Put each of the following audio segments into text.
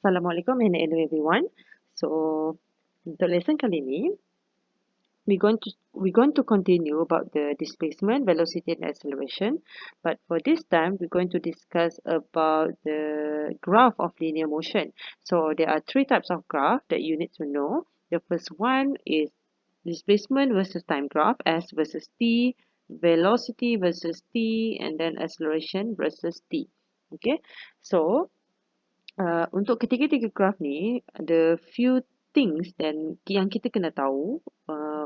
Assalamualaikum and hello everyone. So untuk lesson kali ni, we're going to continue about the displacement, velocity and acceleration. But for this time, we're going to discuss about the graph of linear motion. So there are three types of graph that you need to know. The first one is displacement versus time graph, S versus T, velocity versus T, and then acceleration versus T. Okay, so untuk ketiga-tiga graf ni, ada few things yang kita kena tahu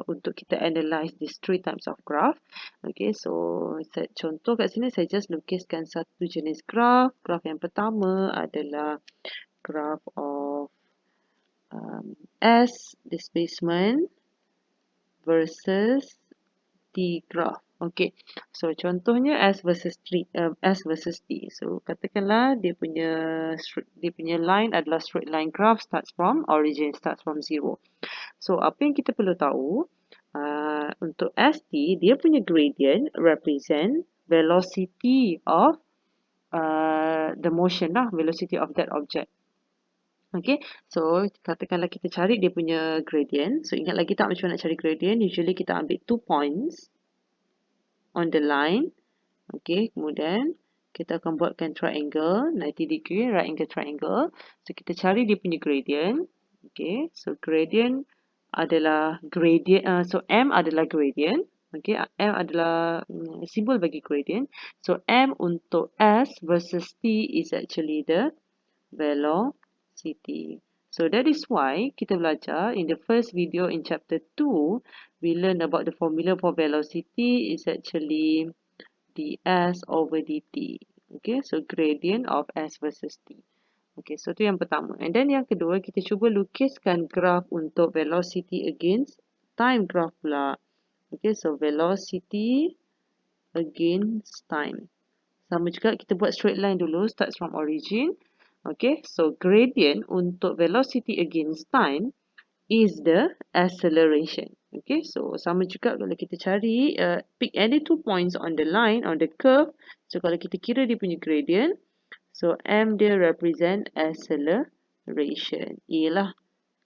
untuk kita analyse these three types of graph. Okay, so contoh kat sini saya just lukiskan satu jenis graph. Graph yang pertama adalah graph of S displacement versus T graph. Okay, so contohnya S versus T. So katakanlah dia punya line adalah straight line graph, starts from origin, starts from zero. So apa yang kita perlu tahu untuk ST, dia punya gradient represent velocity of the motion lah, velocity of that object. Okay, so katakanlah kita cari dia punya gradient. So ingat lagi tak macam mana nak cari gradient? Usually kita ambil 2 points on the line. Okay, kemudian kita akan buatkan triangle 90 degree, right angle triangle. So kita cari dia punya gradient. Okay, so gradient adalah gradient, so M adalah gradient. Okay, M adalah simbol bagi gradient. So M untuk S versus T is actually the velocity. So that is why kita belajar in the first video in chapter 2, we learn about the formula for velocity is actually ds over dt. Okay, so gradient of S versus T. Okay, so tu yang pertama. And then yang kedua, kita cuba lukiskan graph untuk velocity against time graph pula. Okay, so velocity against time. Sama juga kita buat straight line dulu, starts from origin. Okay, so gradient untuk velocity against time is the acceleration. Okay, so sama juga kalau kita cari, pick any 2 points on the line, on the curve. So kalau kita kira dia punya gradient, so M dia represent acceleration. E lah.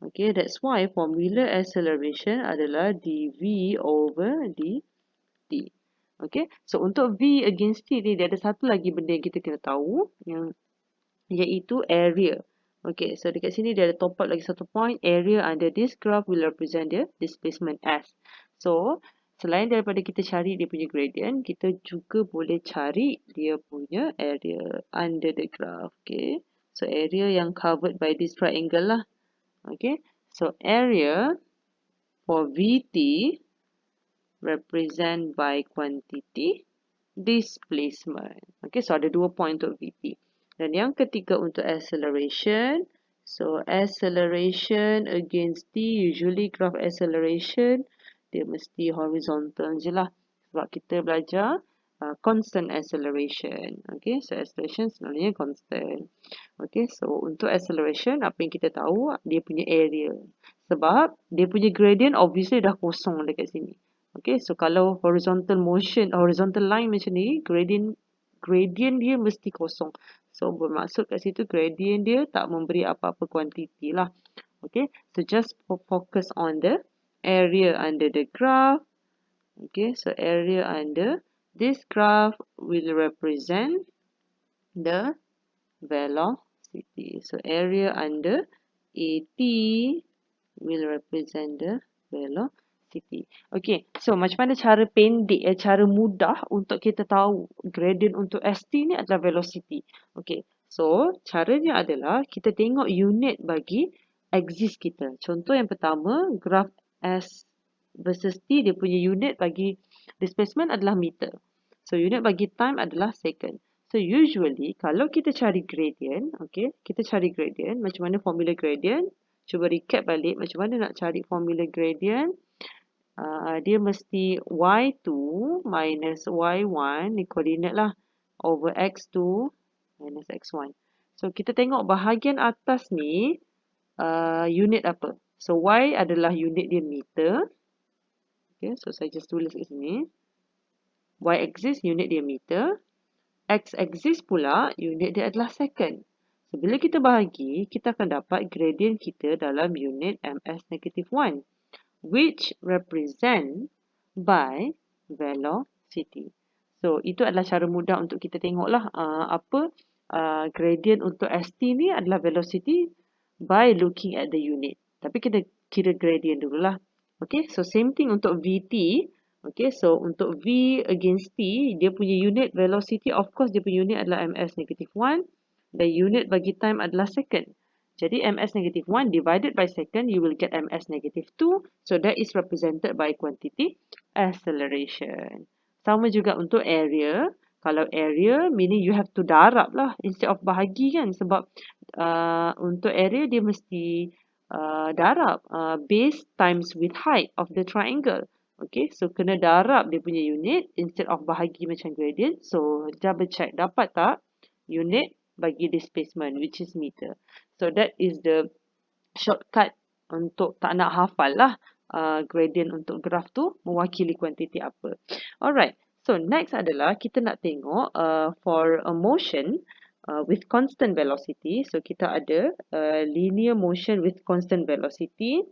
Okay, that's why formula acceleration adalah dv over dt. Okay, so untuk V against T ni, dia ada satu lagi benda yang kita kena tahu, iaitu area. Okay, so dekat sini dia ada top up lagi satu point. Area under this graph will represent the displacement S. So, selain daripada kita cari dia punya gradient, kita juga boleh cari dia punya area under the graph. Okay, so area yang covered by this triangle lah. Okay, so area for VT represent by quantity displacement. Okay, so ada 2 point untuk VT. Dan yang ketiga untuk acceleration. So acceleration against T, usually graph acceleration dia mesti horizontal je lah. Sebab kita belajar constant acceleration. Okay, so acceleration sebenarnya constant. Okay, so untuk acceleration, apa yang kita tahu, dia punya area. Sebab dia punya gradient obviously dah kosong dekat sini. Okay, so kalau horizontal motion, horizontal line macam ni, gradient dia mesti kosong. So bermaksud kat situ gradient dia tak memberi apa-apa kuantiti lah. Okay, so just focus on the area under the graph. Okay, so area under this graph will represent the velocity. So area under AT will represent the velocity. Okay, so macam mana cara pendek, cara mudah untuk kita tahu gradient untuk ST ni adalah velocity. Okay, so caranya adalah kita tengok unit bagi axis kita. Contoh yang pertama, graph S versus T, dia punya unit bagi displacement adalah meter. So unit bagi time adalah second. So usually kalau kita cari gradient, okay, kita cari gradient, macam mana formula gradient? Cuba recap balik macam mana nak cari formula gradient. Dia mesti y2 minus y1 ni koordinat lah over x2 minus x1. So kita tengok bahagian atas ni unit apa. So y adalah unit dia meter. Okay, so saya just tulis kat sini. Y-axis unit dia meter. X-axis pula unit dia adalah second. So, bila kita bahagi, kita akan dapat gradient kita dalam unit ms-1, which represent by velocity. So, itu adalah cara mudah untuk kita tengoklah gradient untuk ST ni adalah velocity by looking at the unit. Tapi kita kira gradient dululah. Okay, so same thing untuk VT. Okay, so untuk V against T, dia punya unit velocity, of course dia punya unit adalah ms-1. The unit bagi time adalah second. Jadi ms-1 divided by second, you will get ms-2. So that is represented by quantity acceleration. Sama juga untuk area. Kalau area, meaning you have to darab lah instead of bahagi kan. Sebab untuk area, dia mesti darab base times with height of the triangle. Okay, so kena darab dia punya unit instead of bahagi macam gradient. So double check, dapat tak unit bagi displacement, which is meter. So that is the shortcut untuk tak nak hafal lah gradient untuk graf tu mewakili kuantiti apa. Alright, so next adalah kita nak tengok for a motion with constant velocity. So kita ada linear motion with constant velocity,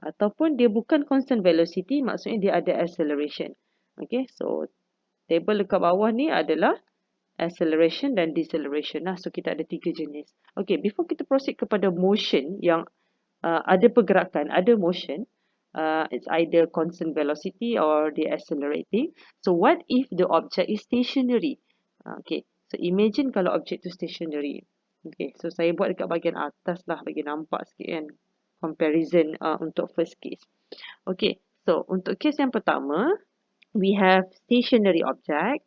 ataupun dia bukan constant velocity, maksudnya dia ada acceleration. Okay, so table dekat bawah ni adalah acceleration dan deceleration lah. So kita ada 3 jenis. Okay, before kita proceed kepada motion yang ada pergerakan, ada motion, it's either constant velocity or the accelerating. So what if the object is stationary? Okay, so imagine kalau object tu stationary. Okay, so saya buat dekat bahagian atas lah bagi nampak sikit kan. Comparison untuk first case. Okay, so untuk case yang pertama, we have stationary object.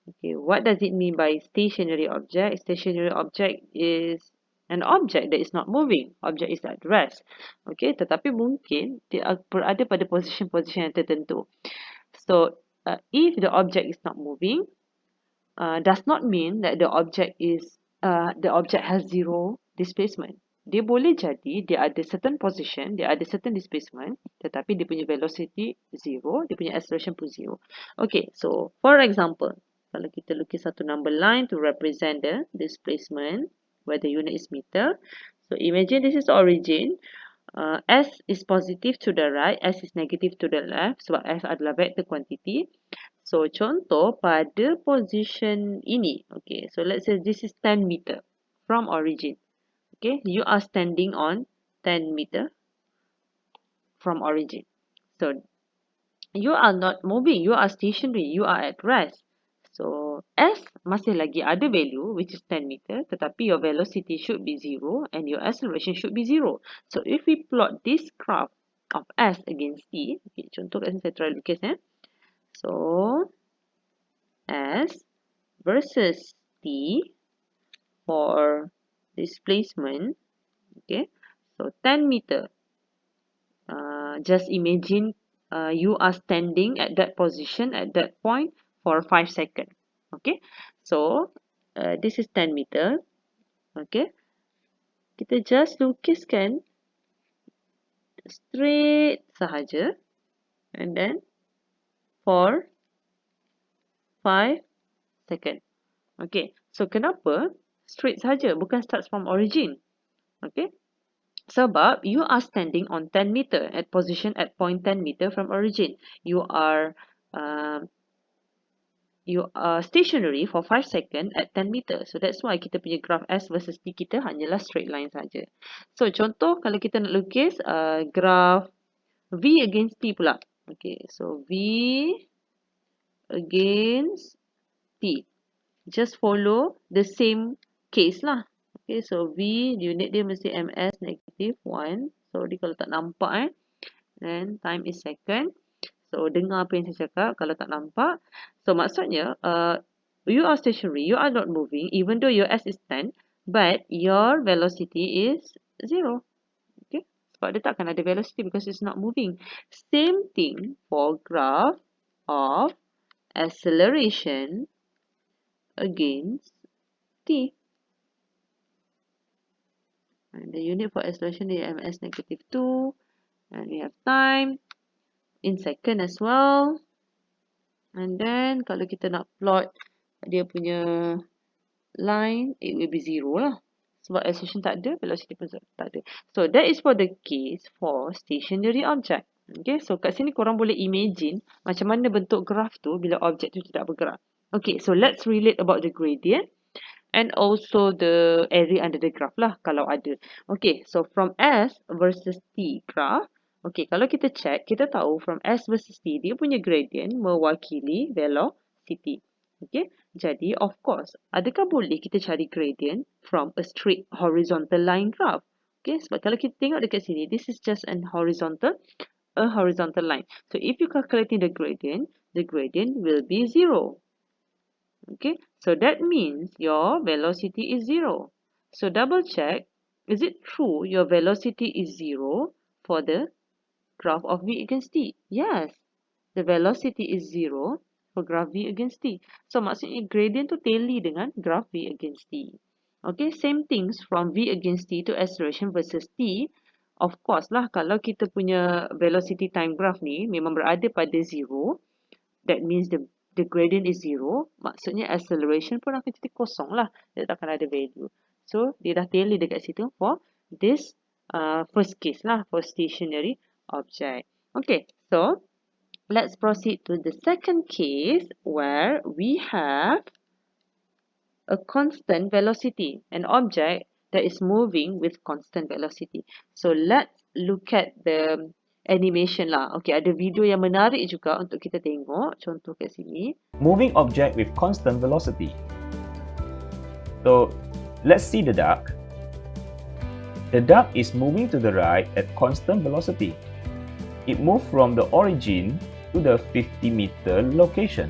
Okay, what does it mean by stationary object? Stationary object is an object that is not moving. Object is at rest. Okay, tetapi mungkin dia berada pada position-position yang tertentu. So, if the object is not moving, does not mean that the object has zero displacement. Dia boleh jadi dia ada certain position, dia ada certain displacement, tetapi dia punya velocity zero, dia punya acceleration pun zero. Okay, so for example, kalau kita lukis satu number line to represent the displacement, where the unit is meter. So imagine this is origin. S is positive to the right, S is negative to the left, sebab S adalah vector quantity. So contoh pada position ini, okay, so let's say this is 10 meter from origin. Okay, you are standing on 10 meter from origin. So you are not moving, you are stationary, you are at rest. So S masih lagi ada value which is 10 meter, tetapi your velocity should be 0 and your acceleration should be 0. So if we plot this graph of S against T, okay, contoh kat sini saya try lukis So S versus T for displacement, okay, so 10 meter. Just imagine you are standing at that position at that point for 5 seconds. Okay, so this is 10 meter. Okay, kita just lukiskan straight sahaja, and then for 5 seconds. Okay, so kenapa straight sahaja, bukan starts from origin? Okay, sebab you are standing on 10 meter at position at point 10 meter from origin. You are stationary for 5 seconds at 10 meter. So that's why kita punya graph S versus T kita hanyalah straight line saja. So contoh kalau kita nak lukis graph V against T pula. Okay, so V against T. Just follow the same case lah. Okay, so V unit dia mesti ms-1. So dia kalau tak nampak then time is second. So dengar apa yang saya cakap kalau tak nampak. So maksudnya you are stationary, you are not moving even though your S is 10, but your velocity is 0. Okay, sebab dia takkan ada velocity because it's not moving. Same thing for graph of acceleration against T. And the unit for acceleration is ms-2. And we have time in second as well. And then kalau kita nak plot dia punya line, it will be 0 lah. Sebab acceleration tak ada, velocity pun tak ada. So, that is for the case for stationary object. Okay, so kat sini korang boleh imagine macam mana bentuk graf tu bila objek tu tidak bergerak. Okay, so let's relate about the gradient and also the area under the graph lah kalau ada. Okay, so from S versus T graph, okay, kalau kita check, kita tahu from S versus T, dia punya gradient mewakili velocity. Okay, jadi of course, adakah boleh kita cari gradient from a straight horizontal line graph? Okay, sebab kalau kita tengok dekat sini, this is just a horizontal line. So if you calculating the gradient will be 0. Okay, so that means your velocity is 0. So double check, is it true your velocity is 0 for the graph of V against T? Yes, the velocity is 0 for graph V against T. So maksudnya gradient tu tally dengan graph V against T. Okay, same things from V against T to acceleration versus T. Of course lah, kalau kita punya velocity time graph ni memang berada pada 0, that means the gradient is 0, maksudnya acceleration pun akan jadi kosong lah. Dia tak akan ada value. So, dia dah tally dekat situ for this first case lah, for stationary object. Okay, so let's proceed to the second case where we have a constant velocity, an object that is moving with constant velocity. So, let's look at the animation lah. Okay, ada video yang menarik juga untuk kita tengok. Contoh kat sini. Moving object with constant velocity. So, let's see the duck. The duck is moving to the right at constant velocity. It moved from the origin to the 50-meter location.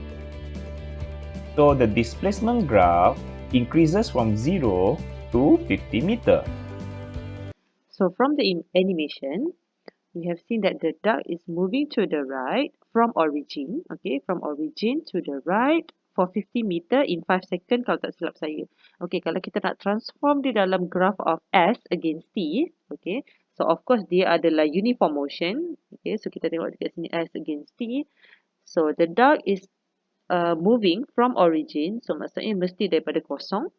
So, the displacement graph increases from 0 to 50 meter. So, from the animation, we have seen that the duck is moving to the right from origin. Okay, from origin to the right for 50 meter in 5 seconds kalau tak silap saya. Okay, kalau kita nak transform di dalam graph of S against T, okay, so of course dia adalah uniform motion. Okay, so kita tengok dekat sini S against T. So, the duck is moving from origin. So, maksudnya mesti daripada kosong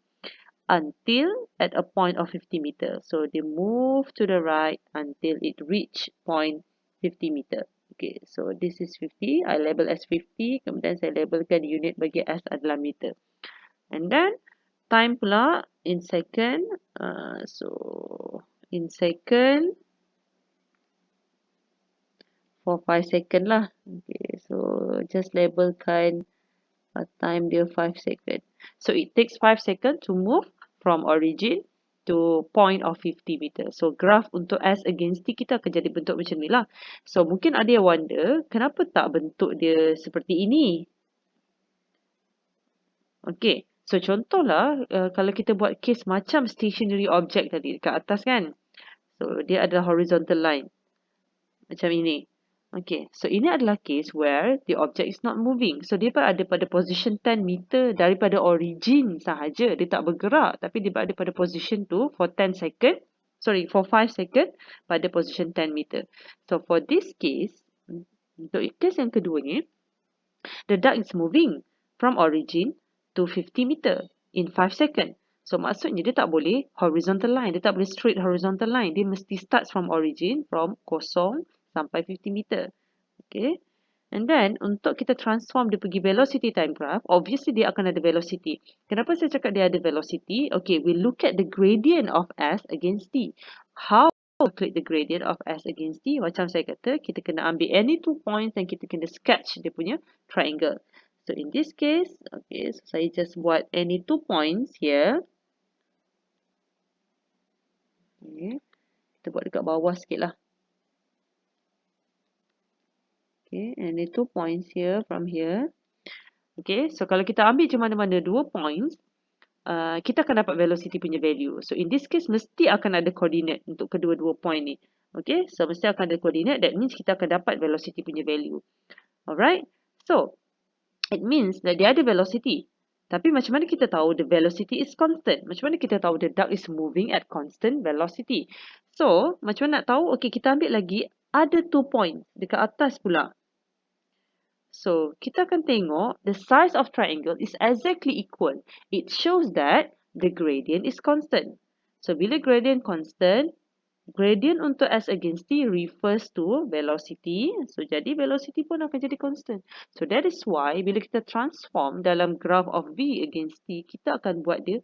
until at a point of 50 meter. So, they move to the right until it reach point 50 meter. Okay, so this is 50. I label as 50. Kemudian saya labelkan unit bagi S adalah meter. And then, time pula in second. So, in second for 5 second lah. Okay, so just labelkan time dia 5 second. So, it takes 5 second to move from origin to point of 50 meter. So, graph untuk S against T kita akan jadi bentuk macam ni lah. So, mungkin ada yang wonder, kenapa tak bentuk dia seperti ini? Okay, so contohlah, kalau kita buat case macam stationary object tadi dekat atas kan. So, dia adalah horizontal line. Macam ini. Okay, so ini adalah case where the object is not moving. So, dia berada pada position 10 meter daripada origin sahaja. Dia tak bergerak, tapi dia berada pada position tu for 10 second. Sorry, for 5 second pada position 10 meter. So, for this case, untuk case yang kedua ni, the duck is moving from origin to 50 meter in 5 second. So, maksudnya dia tak boleh horizontal line. Dia tak boleh straight horizontal line. Dia mesti starts from origin, from kosong sampai 50 meter. Okay. And then, untuk kita transform dia pergi velocity time graph, obviously dia akan ada velocity. Kenapa saya cakap dia ada velocity? Okay, we look at the gradient of S against T. How to calculate the gradient of S against T? Macam saya kata, kita kena ambil any 2 points dan kita kena sketch dia punya triangle. So, in this case, okay, so saya just buat any 2 points here. Okay. Kita buat dekat bawah sikit lah. Okay, and the 2 points here from here. Okay, so kalau kita ambil je mana-mana 2 points, kita akan dapat velocity punya value. So, in this case, mesti akan ada coordinate untuk kedua-dua point ni. Okay, so mesti akan ada coordinate. That means kita akan dapat velocity punya value. Alright, so, it means that dia ada velocity. Tapi macam mana kita tahu the velocity is constant? Macam mana kita tahu the duck is moving at constant velocity? So, macam mana nak tahu? Okay, kita ambil lagi ada 2 points dekat atas pula. So, kita akan tengok the size of triangle is exactly equal. It shows that the gradient is constant. So, bila gradient constant, gradient untuk S against T refers to velocity. So, jadi velocity pun akan jadi constant. So, that is why bila kita transform dalam graph of V against T, kita akan buat dia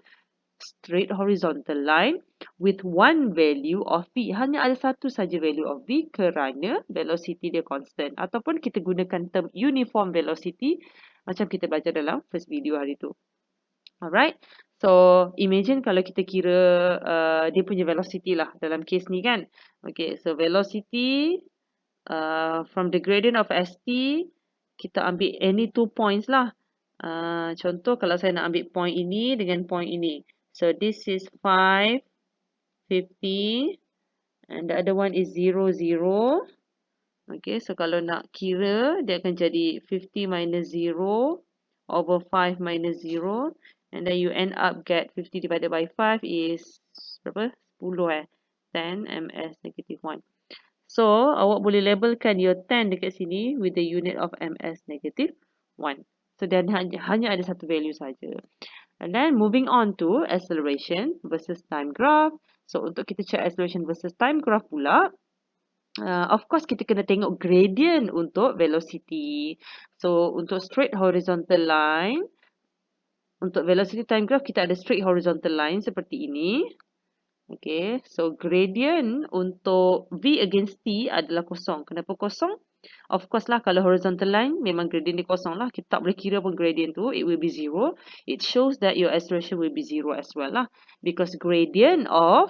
straight horizontal line with one value of V. Hanya ada satu saja value of V kerana velocity dia constant. Ataupun kita gunakan term uniform velocity macam kita belajar dalam first video hari tu. Alright. So, imagine kalau kita kira dia punya velocity lah dalam case ni kan. Okay, so velocity from the gradient of ST, kita ambil any 2 points lah. Contoh kalau saya nak ambil point ini dengan point ini. So, this is 5, 50 and the other one is 0, 0. Okay, so kalau nak kira, dia akan jadi 50 minus 0 over 5 minus 0. And then you end up get 50 divided by 5 is berapa? 10 10 ms negative 1. So, awak boleh labelkan your 10 dekat sini with the unit of ms negative 1. So, dan hanya ada satu value saja. And then moving on to acceleration versus time graph. So, untuk kita check acceleration versus time graph pula, of course kita kena tengok gradient untuk velocity. So, untuk straight horizontal line, untuk velocity time graph kita ada straight horizontal line seperti ini. Okay, so gradient untuk V against T adalah kosong. Kenapa kosong? Of course lah, kalau horizontal line, memang gradient dia kosong lah. Kita tak boleh kira pun gradient tu, it will be 0. It shows that your acceleration will be 0 as well lah. Because gradient of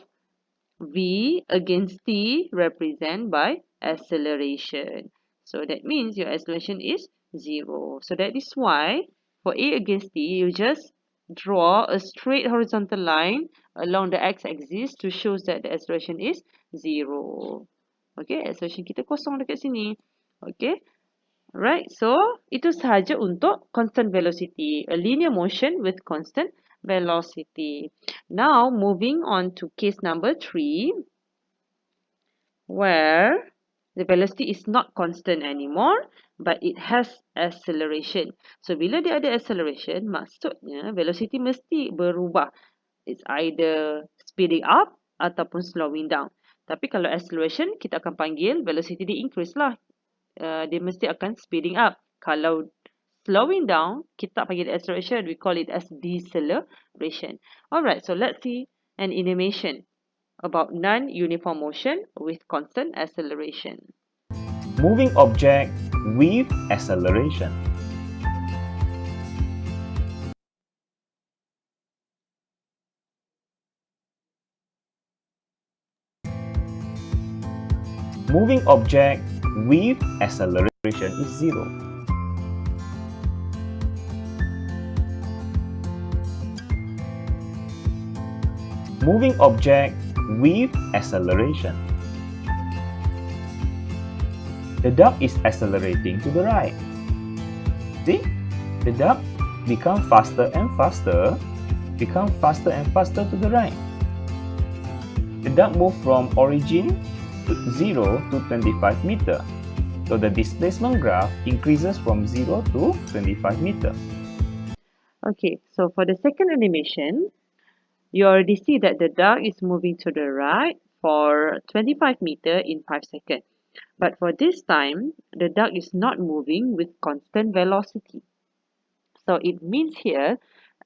V against T represent by acceleration. So that means your acceleration is 0. So that is why for A against T, you just draw a straight horizontal line along the x-axis to show that the acceleration is 0. Okay, acceleration kita kosong dekat sini. Okay, right. So, itu sahaja untuk constant velocity. A linear motion with constant velocity. Now, moving on to case number 3, where the velocity is not constant anymore, but it has acceleration. So, bila dia ada acceleration, maksudnya velocity mesti berubah. It's either speeding up ataupun slowing down. Tapi kalau acceleration, kita akan panggil velocity dia increase lah. Dia mesti akan speeding up. Kalau slowing down, kita panggil acceleration. We call it as deceleration. Alright, so let's see an animation about non-uniform motion with constant acceleration. Moving object with acceleration. Moving object with acceleration is 0. Moving object with acceleration. The duck is accelerating to the right. See? The duck become faster and faster to the right. The duck move from origin 0 to 25 meter. So the displacement graph increases from 0 to 25 meter. Okay, so for the second animation, you already see that the duck is moving to the right for 25 meter in 5 seconds. But for this time, the duck is not moving with constant velocity. So it means here,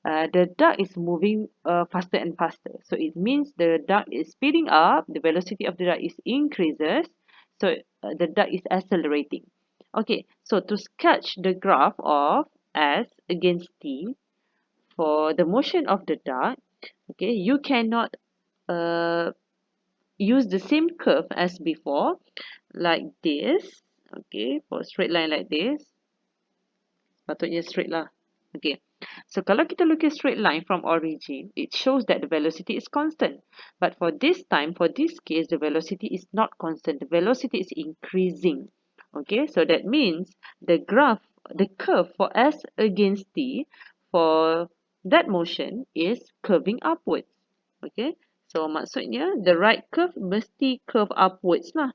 the duck is moving faster and faster. So it means the duck is speeding up, the velocity of the duck is increases, so the duck is accelerating. Okay, so to sketch the graph of S against T for the motion of the duck, okay, you cannot use the same curve as before, like this. Okay, for a straight line like this, patutnya straight lah. Okay, so kalau kita look at straight line from origin, it shows that the velocity is constant. But for this time, for this case, the velocity is not constant. The velocity is increasing. Okay, so that means the graph, the curve for S against T for that motion is curving upwards. Okay, so maksudnya the right curve mesti curve upwards lah.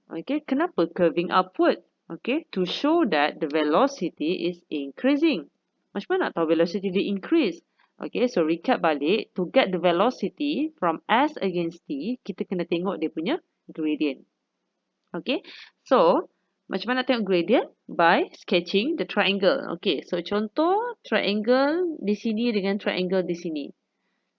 Okay, kenapa curving upward? Okay, to show that the velocity is increasing. Macam mana nak tahu velocity dia increase? Okay, so recap balik. To get the velocity from S against T, kita kena tengok dia punya gradient. Okay, so macam mana nak tengok gradient? By sketching the triangle. Okay, so contoh triangle di sini dengan triangle di sini.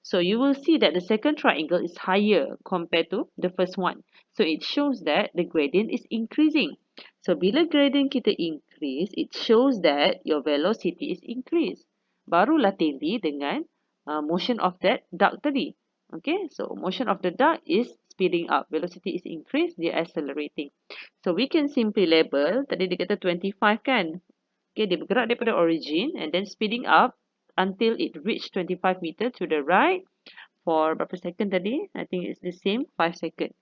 So you will see that the second triangle is higher compared to the first one. So it shows that the gradient is increasing. So bila gradient kita increase, it shows that your velocity is increased. Barulah tally dengan motion of that duck tadi. Okay, so motion of the duck is speeding up. Velocity is increased, dia accelerating. So we can simply label, tadi dia kata 25 kan? Okay, dia bergerak daripada origin and then speeding up until it reach 25 meter to the right for berapa second tadi? I think it's the same, 5 second.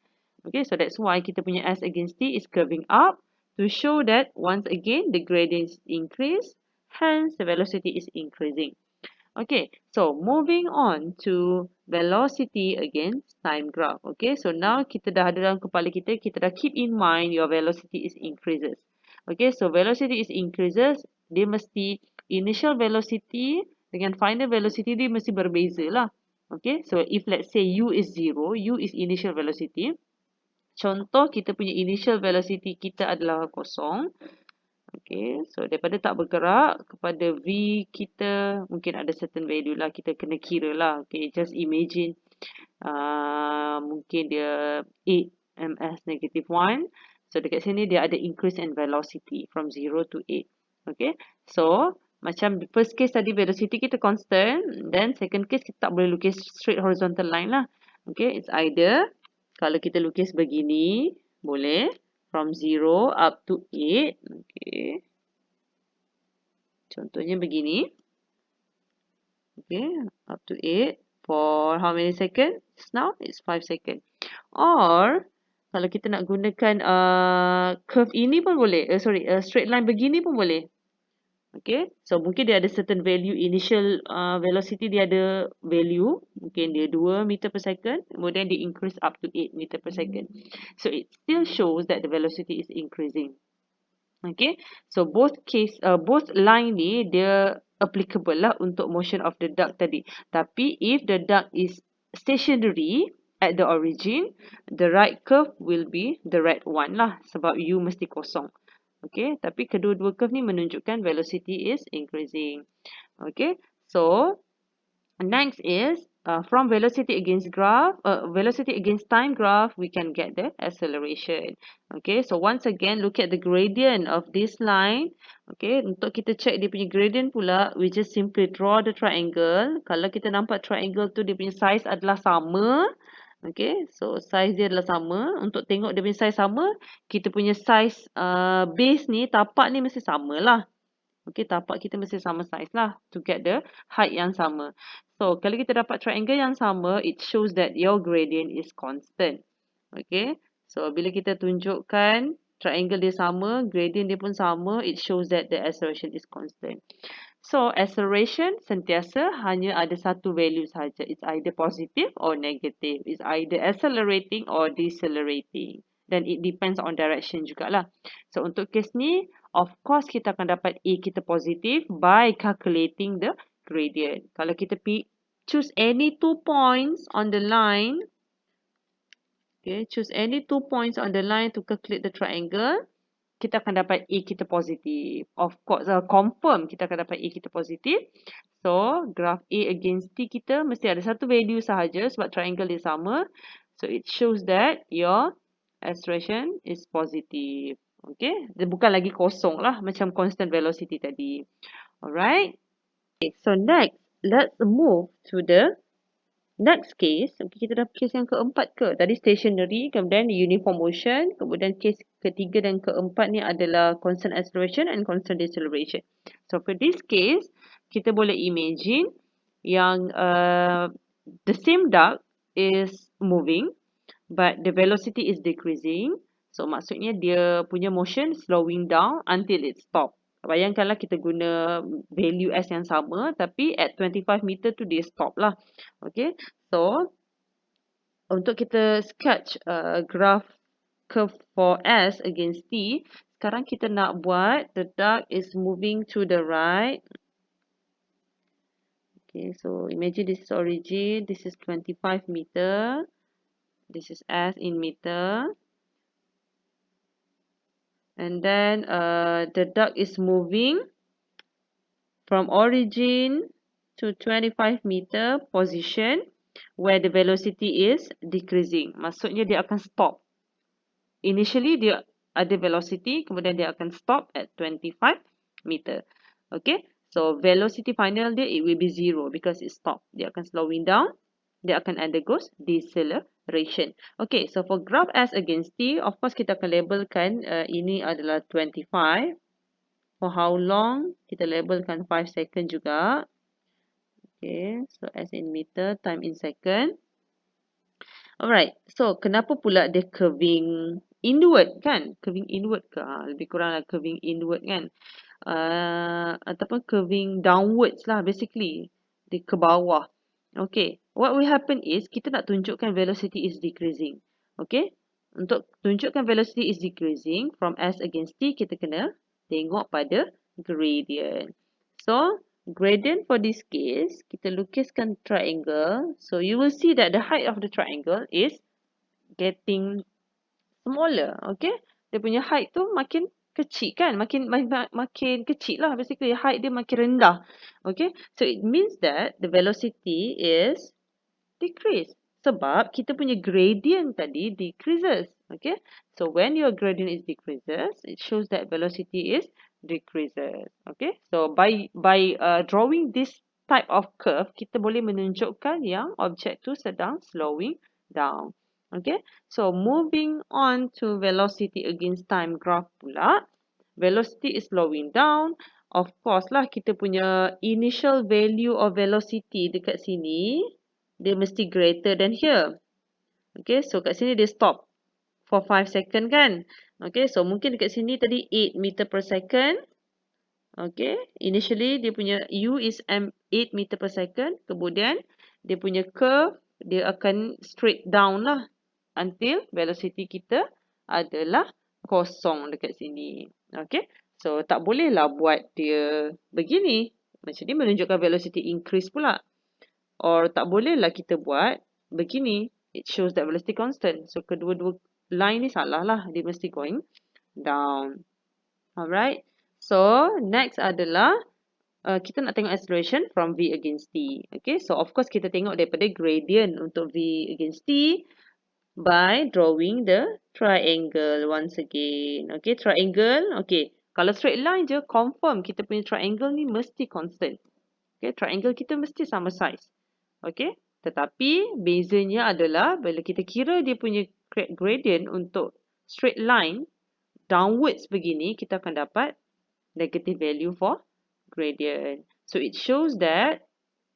Okay, so that's why kita punya S against T is curving up to show that once again the gradient is increased, hence the velocity is increasing. Okay, so moving on to velocity against time graph. Okay, so now kita dah ada dalam kepala kita, kita dah keep in mind your velocity is increases. Okay, so velocity is increases, dia mesti initial velocity dengan final velocity dia mesti berbeza lah. Okay, so if let's say U is 0, U is initial velocity. Contoh kita punya initial velocity kita adalah 0. Okay, so daripada tak bergerak kepada V kita mungkin ada certain value lah, kita kena kira lah. Okay, just imagine mungkin dia 8 ms negative 1. So dekat sini dia ada increase in velocity from 0 to 8. Okay, so macam first case tadi velocity kita constant, then second case kita tak boleh lukis straight horizontal line lah. Okay, it's either kalau kita lukis begini boleh from 0 up to 8. Okay, contohnya begini. Okay, up to 8 for how many seconds? Now it's 5 seconds. Or kalau kita nak gunakan curve ini pun boleh. Straight line begini pun boleh. Okay, so mungkin dia ada certain value initial velocity, dia ada value. Mungkin dia 2 meter per second. Kemudian dia increase up to 8 meter per second. So it still shows that the velocity is increasing. Okay, so both line ni dia applicable lah untuk motion of the duck tadi. Tapi if the duck is stationary at the origin, the right curve will be the right one lah sebab U mesti kosong. Okay, tapi kedua-dua curve ni menunjukkan velocity is increasing. Okay, so next is from velocity against time graph, we can get the acceleration. Okay, so once again, look at the gradient of this line. Okay, untuk kita check dia punya gradient pula, we just simply draw the triangle. Kalau kita nampak triangle tu dia punya size adalah sama. Okay, so size dia adalah sama. Untuk tengok dia punya size sama, kita punya size base ni, tapak ni mesti sama lah. Okay, tapak kita mesti sama size lah to get the height yang sama. So, kalau kita dapat triangle yang sama, it shows that your gradient is constant. Okay, so bila kita tunjukkan triangle dia sama, gradient dia pun sama, it shows that the acceleration is constant. So, acceleration sentiasa hanya ada satu value sahaja. It's either positive or negative. It's either accelerating or decelerating. Dan it depends on direction jugalah. So, untuk case ni, of course kita akan dapat A kita positif by calculating the gradient. Kalau kita choose any 2 points on the line, okay, choose any 2 points on the line to calculate the triangle, kita akan dapat A kita positif. Of course, confirm kita akan dapat A kita positif. So, graph A against T kita mesti ada satu value sahaja sebab triangle dia sama. So, it shows that your acceleration is positive. Okay, dia bukan lagi kosong lah macam constant velocity tadi. Alright. Okay, so next, let's move to the next case. Okay, kita dah case yang keempat ke? Tadi stationary, kemudian uniform motion, kemudian case ketiga dan keempat ni adalah constant acceleration and constant deceleration. So for this case, kita boleh imagine yang the same duck is moving but the velocity is decreasing. So maksudnya dia punya motion slowing down until it stop. Bayangkanlah kita guna value S yang sama tapi at 25 meter tu dia stop lah. Okay, so untuk kita sketch graph curve for S against T, sekarang kita nak buat the duck is moving to the right. Okay, so imagine this is origin, this is 25 meter, this is S in meter, and then the duck is moving from origin to 25 meter position where the velocity is decreasing. Maksudnya dia akan stop. Initially dia ada velocity, kemudian dia akan stop at 25 meter. Okay, so velocity final dia it will be 0 because it stop. Dia akan slowing down, dia akan undergoes deceleration. Okay, so for graph S against T, of course kita akan labelkan ini adalah 25. For how long? Kita labelkan 5 second juga. Okay, so S in meter, time in second. Alright, so kenapa pula dia curving inward kan? Curving inward ke? Lebih kurang lah curving inward kan? Ataupun curving downwards lah basically. Dia ke bawah. Okay, what will happen is kita nak tunjukkan velocity is decreasing. Okay, untuk tunjukkan velocity is decreasing from S against T, kita kena tengok pada gradient. So, gradient for this case, kita lukiskan triangle. So, you will see that the height of the triangle is getting smaller. Okay, dia punya height tu makin kecil kan, makin kecil lah basically, height dia makin rendah. Okay, so it means that the velocity is decrease sebab kita punya gradient tadi decreases. Okay, so when your gradient is decreases, it shows that velocity is decreases. Okay, so by drawing this type of curve, kita boleh menunjukkan yang objek tu sedang slowing down. Okay, so moving on to velocity against time graph pula. Velocity is slowing down. Of course lah, kita punya initial value of velocity dekat sini, dia mesti greater than here. Okay, so kat sini dia stop for 5 second kan. Okay, so mungkin dekat sini tadi 8 meter per second. Okay, initially dia punya U is 8 meter per second. Kemudian dia punya curve, dia akan straight down lah until velocity kita adalah kosong dekat sini. Okay, so tak boleh lah buat dia begini. Macam ni menunjukkan velocity increase pula. Or tak boleh lah kita buat begini. It shows that velocity constant. So kedua-dua line ni salah lah. Dia mesti going down. Alright. So next adalah kita nak tengok acceleration from V against T. Okay. So of course kita tengok daripada gradient untuk V against T by drawing the triangle once again. Okay. Triangle. Okay. Kalau straight line je confirm kita punya triangle ni mesti constant. Okay. Triangle kita mesti sama size. Okay. Tetapi bezanya adalah bila kita kira dia punya gradient untuk straight line downwards begini, kita akan dapat negative value for gradient. So it shows that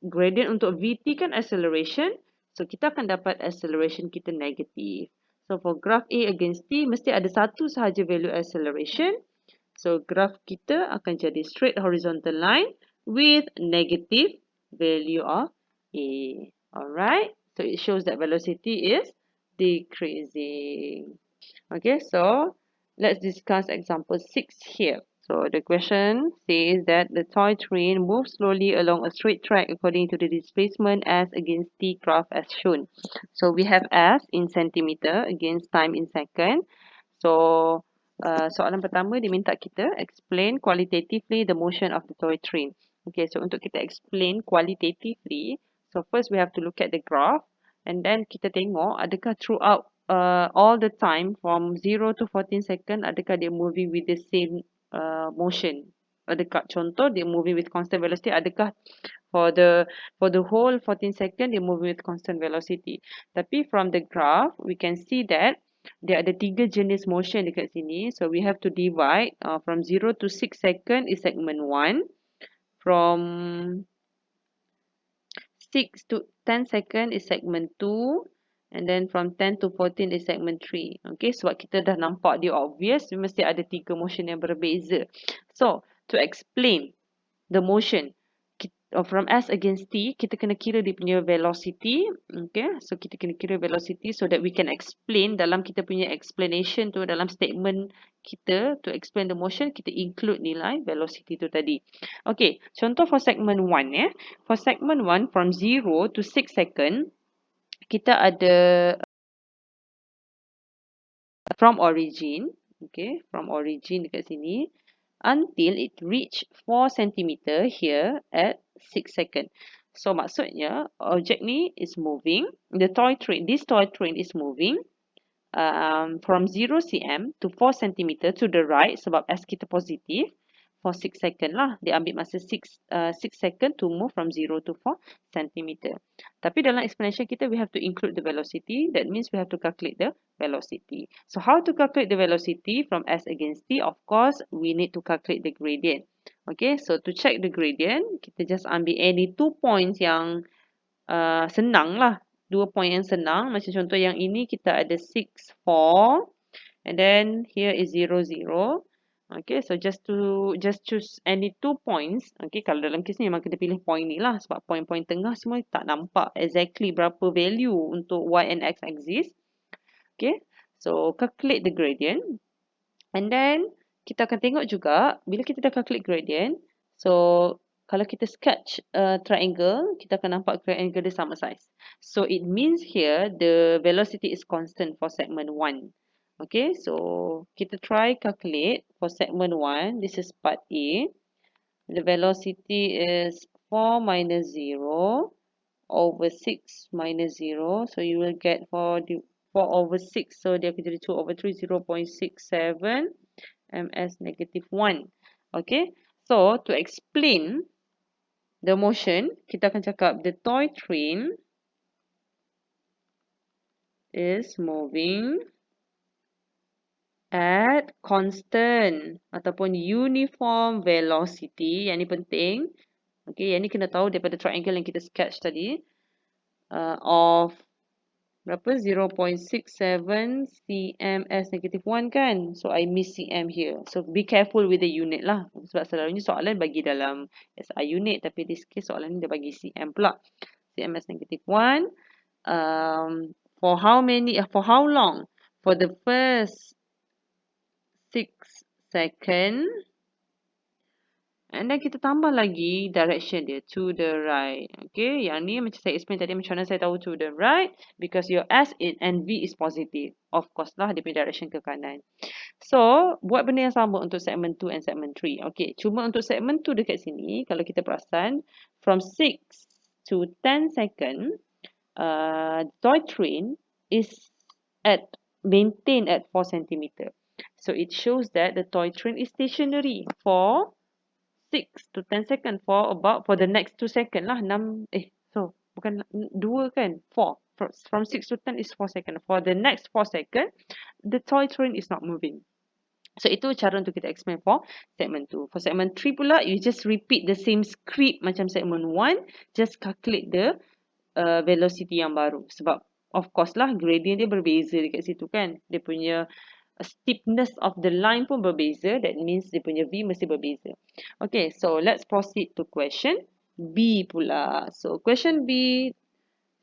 gradient untuk VT kan acceleration. So kita akan dapat acceleration kita negative. So for graph A against T mesti ada satu sahaja value acceleration. So graph kita akan jadi straight horizontal line with negative value of A. Alright. So it shows that velocity is decreasing. Okay, so let's discuss example 6 here. So the question says that the toy train moves slowly along a straight track according to the displacement S against T graph as shown. So we have S in centimeter against time in second. So soalan pertama dia minta kita explain qualitatively the motion of the toy train. Okay, so untuk kita explain qualitatively, so first we have to look at the graph and then kita tengok adakah throughout all the time from 0 to 14 second, adakah dia moving with the same motion. Adakah contoh dia moving with constant velocity, adakah for the whole 14 second dia moving with constant velocity. Tapi from the graph we can see that dia ada 3 jenis motion dekat sini. So we have to divide from 0 to 6 second is segment 1. From 6 to 10 second is segment 2. And then from 10 to 14 is segment 3. Okay, sebab kita dah nampak dia obvious, mesti ada 3 motion yang berbeza. So, to explain the motion, from S against T, kita kena kira dia punya velocity. Okay, so kita kena kira velocity so that we can explain dalam kita punya explanation tu, dalam statement kita to explain the motion, kita include nilai velocity tu tadi. Okay, contoh for segment 1 ya. For segment 1 from 0 to 6 second, kita ada from origin, okay, from origin dekat sini, until it reach 4 cm here at 6 second. So maksudnya objek ni is moving, this toy train is moving from 0 cm to 4 cm to the right sebab S kita positif for 6 second lah. Dia ambil masa 6 second to move from 0 to 4 cm. Tapi dalam explanation kita, we have to include the velocity. That means we have to calculate the velocity. So how to calculate the velocity from S against T? Of course, we need to calculate the gradient. Okay, so to check the gradient, kita just ambil any 2 points yang senang lah. 2 point yang senang. Macam contoh yang ini kita ada 6, 4. And then here is 0, 0. Okay, so just choose any 2 points. Okay, kalau dalam kes ni memang kita pilih point ni lah. Sebab point-point tengah semua tak nampak exactly berapa value untuk Y and X axis. Okay, so calculate the gradient. And then kita akan tengok juga bila kita dah calculate gradient. So kalau kita sketch triangle, kita akan nampak triangle dia sama size. So it means here the velocity is constant for segment 1. Okay, so kita try calculate for segment 1. This is part A. The velocity is 4 minus 0 over 6 minus 0. So you will get 4 over 6. So dia akan jadi 2 over 3, 0.67 ms negative 1. Okay, so to explain the motion, kita akan cakap the toy train is moving at constant ataupun uniform velocity. Yang ni penting. Okay, yang ni kena tahu daripada triangle yang kita sketch tadi. Of berapa? 0.67 cms negative 1 kan? So I miss cm here. So be careful with the unit lah. Sebab selalunya soalan bagi dalam SI unit. Tapi this case soalan ni dia bagi cm pula. cms negative 1. For how long? For the first 6 second. And then kita tambah lagi direction dia to the right. Okay, yang ni macam saya explain tadi macam mana saya tahu to the right. Because your S and V is positive. Of course lah, dia punya direction ke kanan. So, buat benda yang sama untuk segment 2 and segment 3. Okay, cuma untuk segment 2 dekat sini, kalau kita perasan, from 6 to 10 second, toy train is maintained at 4 cm. So, it shows that the toy train is stationary for 6 to 10 second for the next 2 second lah. 6, so bukan 2 kan, 4. From 6 to 10 is 4 second. For the next 4 second, the toy train is not moving. So itu cara untuk kita explain for segment 2. For segment 3 pula, you just repeat the same script macam segment 1, just calculate the velocity yang baru. Sebab of course lah, gradient dia berbeza dekat situ kan. Dia punya steepness of the line pun berbeza. That means dia punya V mesti berbeza. Okay, so let's proceed to question B pula. So question B,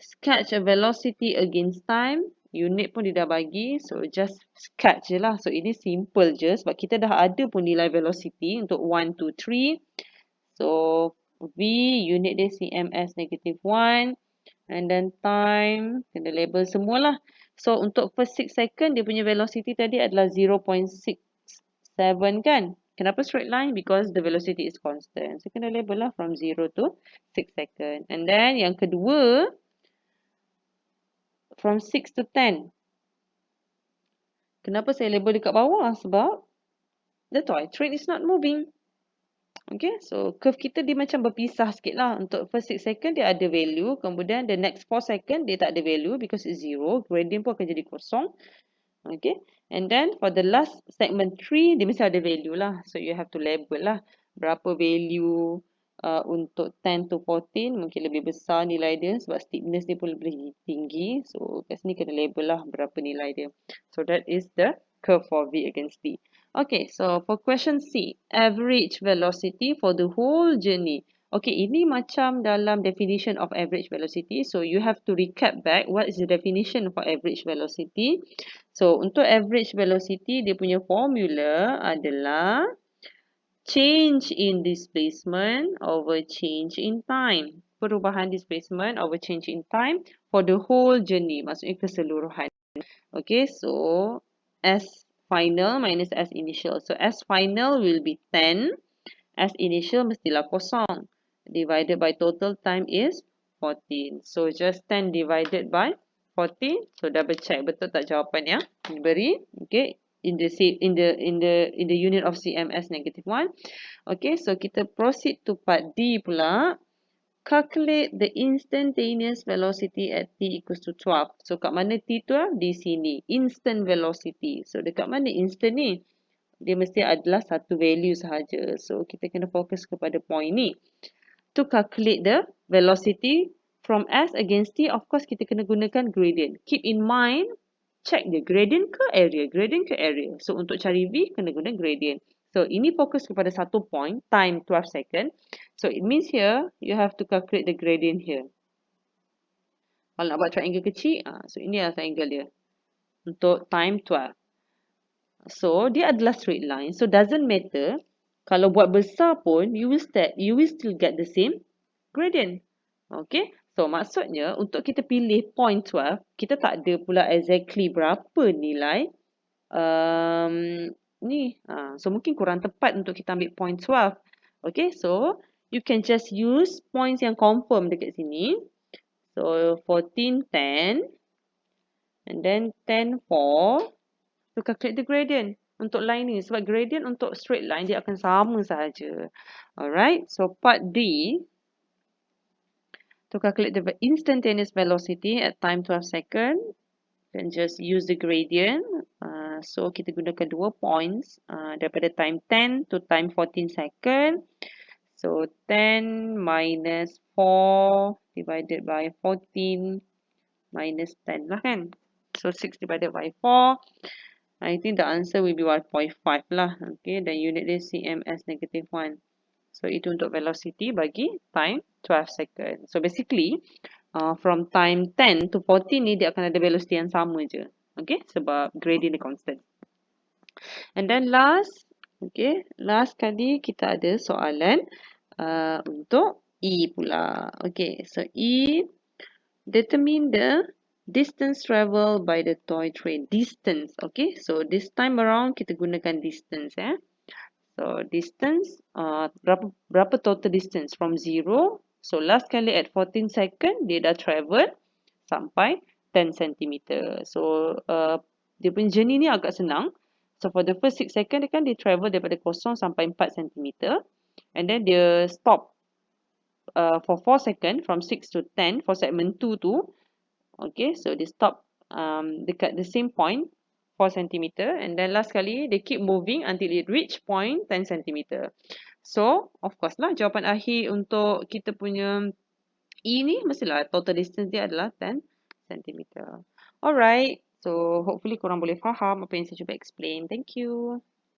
sketch a velocity against time. Unit pun dia dah bagi. So just sketch je lah. So ini simple je sebab kita dah ada pun nilai velocity untuk 1, 2, 3. So V, unit dia cms negative 1. And then time, kena label semualah. So, untuk first 6 second, dia punya velocity tadi adalah 0.67 kan? Kenapa straight line? Because the velocity is constant. So, kena label lah from 0 to 6 second. And then, yang kedua, from 6 to 10. Kenapa saya label dekat bawah? Sebab the toy train is not moving. Okay, so curve kita dia macam berpisah sikit lah. Untuk first 6 second dia ada value. Kemudian the next 4 second dia tak ada value because it's 0. Gradient pun akan jadi kosong. Okay, and then for the last segment 3 dia mesti ada value lah. So you have to label lah. Berapa value untuk 10 to 14 mungkin lebih besar nilai dia. Sebab steepness dia pun lebih tinggi. So kat sini kena label lah berapa nilai dia. So that is the curve for V against T. Okay, so for question C, average velocity for the whole journey Okay, ini macam dalam definition of average velocity. So, you have to recap back what is the definition for average velocity. So, untuk average velocity, dia punya formula adalah change in displacement over change in time. Perubahan displacement over change in time for the whole journey. Maksudnya keseluruhan. Okay, so S final minus S initial. So, S final will be 10. S initial mestilah kosong. Divided by total time is 14. So, just 10 divided by 14. So, double check betul tak jawapan yang diberi. Okay. In the unit of CMS -1. Okay. So, kita proceed to part D pula. Calculate the instantaneous velocity at t equals to 12. So, kat mana t 12? Di sini. Instant velocity. So, dekat mana instant ni? Dia mesti adalah satu value sahaja. So, kita kena fokus kepada point ni. To calculate the velocity from S against T, of course, kita kena gunakan gradient. Keep in mind, check the gradient ke area. Gradient ke area. So, untuk cari V, kena guna gradient. So, ini fokus kepada satu point, time 12 second. So, it means here, you have to calculate the gradient here. Kalau nak buat triangle kecil, so ini adalah triangle dia. Untuk time 12. So, dia adalah straight line. So, doesn't matter. Kalau buat besar pun, you will still get the same gradient. Okay. So, maksudnya, untuk kita pilih point 12, kita tak ada pula exactly berapa nilai. Ni. So, mungkin kurang tepat untuk kita ambil point 12. Okay. So, you can just use points yang confirm dekat sini. So, 14, 10. And then 10, 4. To calculate the gradient untuk line ni. Sebab gradient untuk straight line dia akan sama sahaja. Alright. So part D. To calculate the instantaneous velocity at time 12 second. Then just use the gradient. So kita gunakan 2 points. Daripada time 10 to time 14 second. So 10 minus 4 divided by 14 minus 10 lah kan. So 6 divided by 4. I think the answer will be 1.5 lah. Okay, dan unit dia CMS -1. So, itu untuk velocity bagi time 12 second. So, basically, from time 10 to 14 ni, dia akan ada velocity yang sama je. Okay, sebab gradient dia constant. And then last, okay, last kali kita ada soalan untuk E pula. Okay, so E, determine the distance travel by the toy train. Distance, okay. So, this time around, kita gunakan distance, ya. So, distance, berapa total distance? From 0. So, last kali at 14 second, dia dah travel sampai 10 cm. So, dia punya journey ni agak senang. So, for the first 6 second, dia travel daripada 0 sampai 4 cm. And then, dia stop for 4 second, from 6 to 10, for segment 2 tu. Okay, so they stop dekat the same point 4 cm, and then last kali they keep moving until it reach point 10 cm. So, of course lah, jawapan akhir untuk kita punya E ni mestilah total distance dia adalah 10 cm. Alright, so hopefully korang boleh faham apa yang saya cuba explain. Thank you.